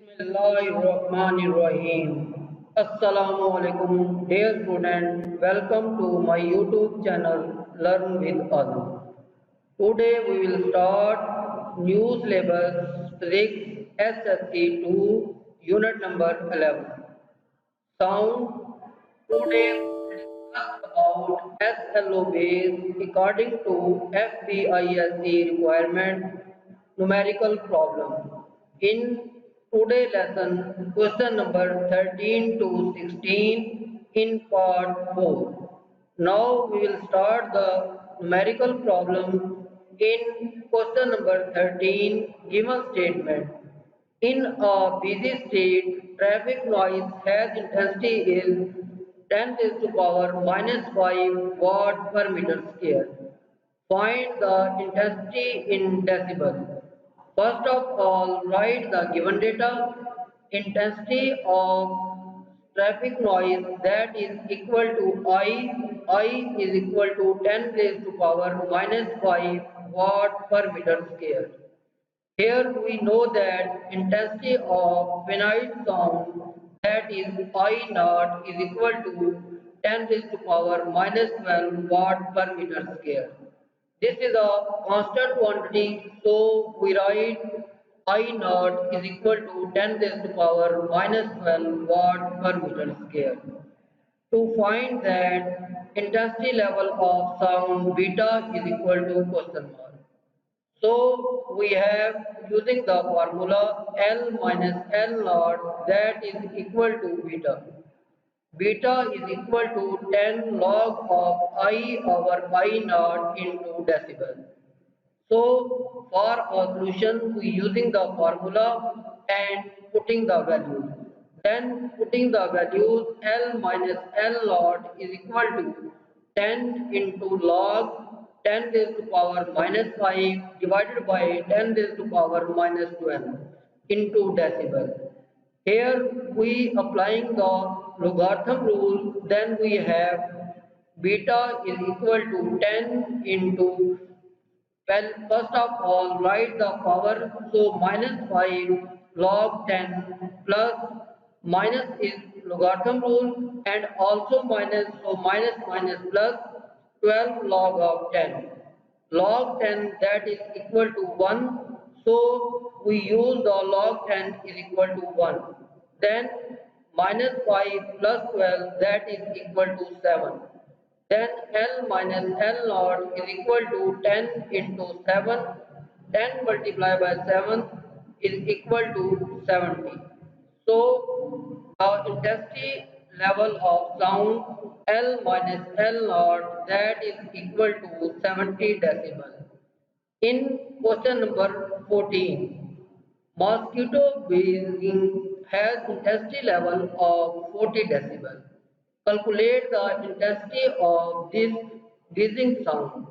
Bismillahirrahmanirrahim. Assalam O Alikum, dear students. Welcome to my YouTube channel Learn with Azam. Today we will start new syllabus Physics SSC 2 Unit number 11. Sound. Today we will discuss about SLO base according to Fbise requirement numerical problem. In today's lesson, question number 13 to 16 in part 4. Now we will start the numerical problem in question number 13 given statement. In a busy state, traffic noise has intensity is 10 raised to power minus 5 watt per meter square. Find the intensity in decibel. First of all, write the given data. Intensity of traffic noise that is equal to I is equal to 10 raised to power minus 5 watt per meter square. Here we know that intensity of finite sound that is I naught is equal to 10 raised to power minus 12 watt per meter square. This is a constant quantity, so we write I naught is equal to 10 raised to power minus 12 watt per meter square. To find that intensity level of sound beta is equal to question mark. So we have using the formula L minus L naught that is equal to beta. Beta is equal to 10 log of I over I naught into decibel. So for our solution we using the formula and putting the values. Then putting the values L minus L naught is equal to 10 into log 10 raised to power minus 5 divided by 10 raised to power minus 12 into decibel. Here we applying the logarithm rule, then we have beta is equal to 10 into, well, first of all, write the power. So minus 5 log 10 plus minus is logarithm rule and also minus, so minus minus plus 12 log of 10. Log 10 that is equal to 1. So we use the log 10 is equal to 1. Then minus 5 plus 12 that is equal to 7. Then L minus L naught is equal to 10 into 7. 10 multiplied by 7 is equal to 70. So the intensity level of sound L minus L naught that is equal to 70 decibel. In question number 14, mosquito buzzing has intensity level of 40 decibel. Calculate the intensity of this buzzing sound.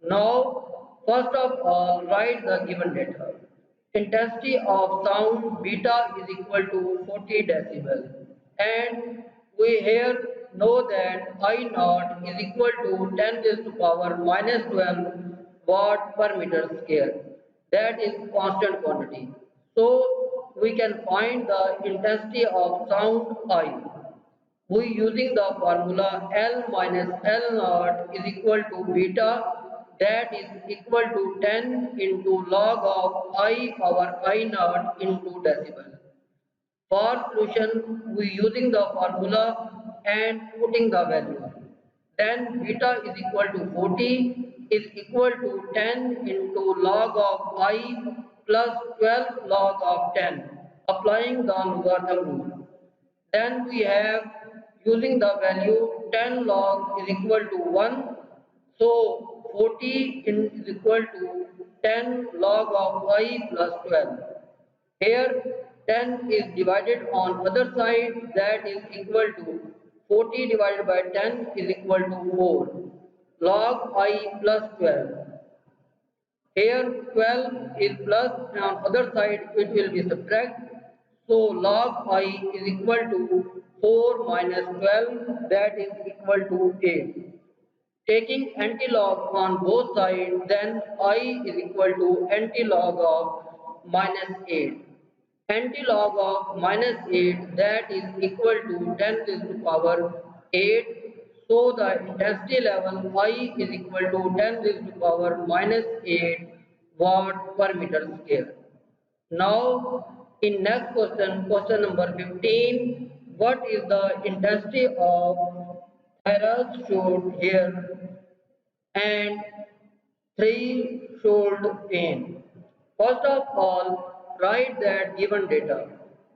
Now, first of all, write the given data. Intensity of sound beta is equal to 40 decibel. And we here know that I naught is equal to 10 raised to power minus 12 watt per meter square. That is constant quantity. So we can find the intensity of sound I. We using the formula L minus L naught is equal to beta that is equal to 10 into log of I over I naught into decibel. For solution, we using the formula and putting the value. Then beta is equal to 40 is equal to 10 into log of I plus 12 log of 10, applying the logarithm rule. Then we have using the value 10 log is equal to 1. So 40 is equal to 10 log of I plus 12. Here 10 is divided on other side, that is equal to 40 divided by 10 is equal to 4 log I plus 12. Here 12 is plus and on other side it will be subtract. So log I is equal to 4 minus 12 that is equal to 8. Taking antilog on both sides, then I is equal to antilog of minus 8. Antilog of minus 8, that is equal to 10 raised to power 8. So the intensity level I is equal to 10 raised to power minus 8 watt per meter square. Now, in next question, question number 15, what is the intensity of arrows shoot here and threshold pain? First of all, write that given data.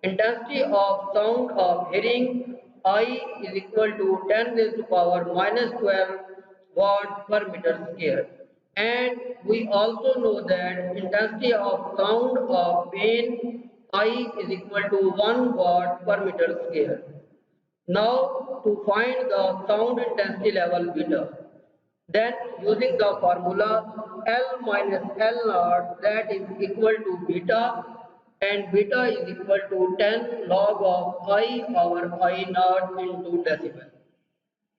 Intensity of sound of hearing I is equal to 10 raised to power minus 12 watt per meter square. And we also know that intensity of sound of pain I is equal to 1 watt per meter square. Now to find the sound intensity level beta, then using the formula L minus L naught, that is equal to beta, and beta is equal to 10 log of I over I naught into decibel.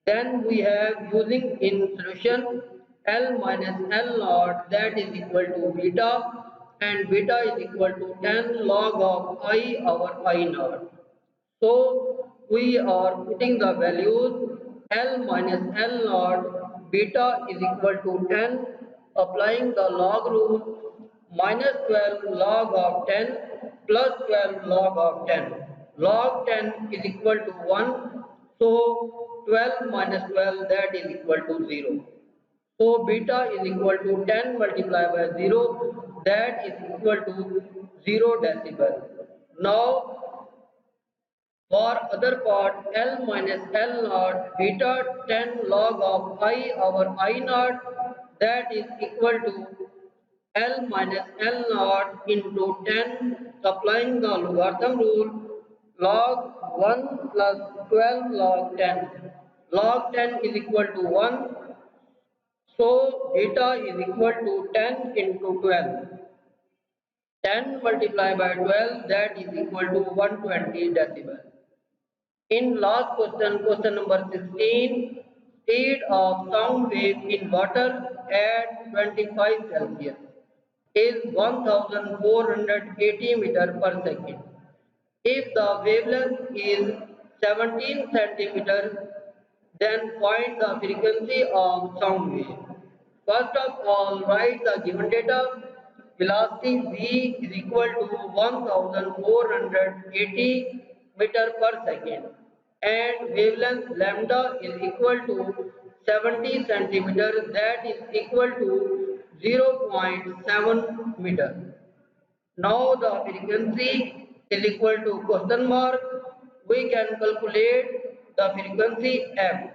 Then we have using in solution L minus L naught, that is equal to beta, and beta is equal to 10 log of I over I naught. So we are putting the values L minus L naught, beta is equal to 10, applying the log rule, minus 12 log of 10 plus 12 log of 10. Log 10 is equal to 1, so 12 minus 12, that is equal to 0. So beta is equal to 10 multiplied by 0, that is equal to 0 decibel. Now for other part, L minus L naught beta 10 log of I over I naught, that is equal to L minus L naught into 10, applying the logarithm rule, log 1 plus 12 log 10. Log 10 is equal to 1, so beta is equal to 10 into 12. 10 multiplied by 12, that is equal to 120 decibel. In last question, question number 16, speed of sound wave in water at 25 Celsius is 1480 meter per second. If the wavelength is 17 centimeter, then find the frequency of sound wave. First of all, write the given data. Velocity v is equal to 1480 meter per second and wavelength lambda is equal to 70 centimeter, that is equal to 0.7 meter. Now the frequency is equal to question mark. We can calculate the frequency f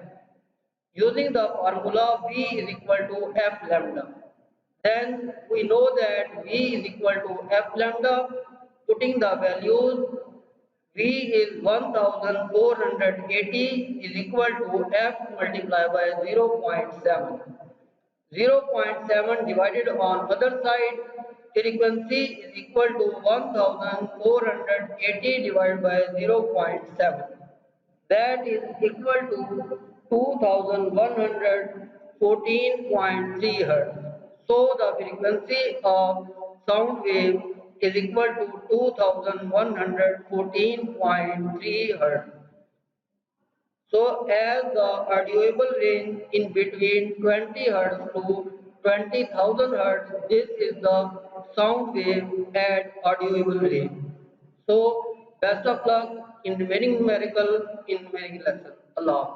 using the formula V is equal to f lambda. Then we know that V is equal to f lambda. Putting the values, V is 1480 is equal to f multiplied by 0.7. 0.7 divided on other side, frequency is equal to 1480 divided by 0.7. That is equal to 2114.3 Hz. So the frequency of sound wave is equal to 2114.3 Hz. So as the audioable range in between 20 Hz to 20,000 Hz, this is the sound wave at audioable range. So best of luck in remaining numerical in numerical lesson. Allah.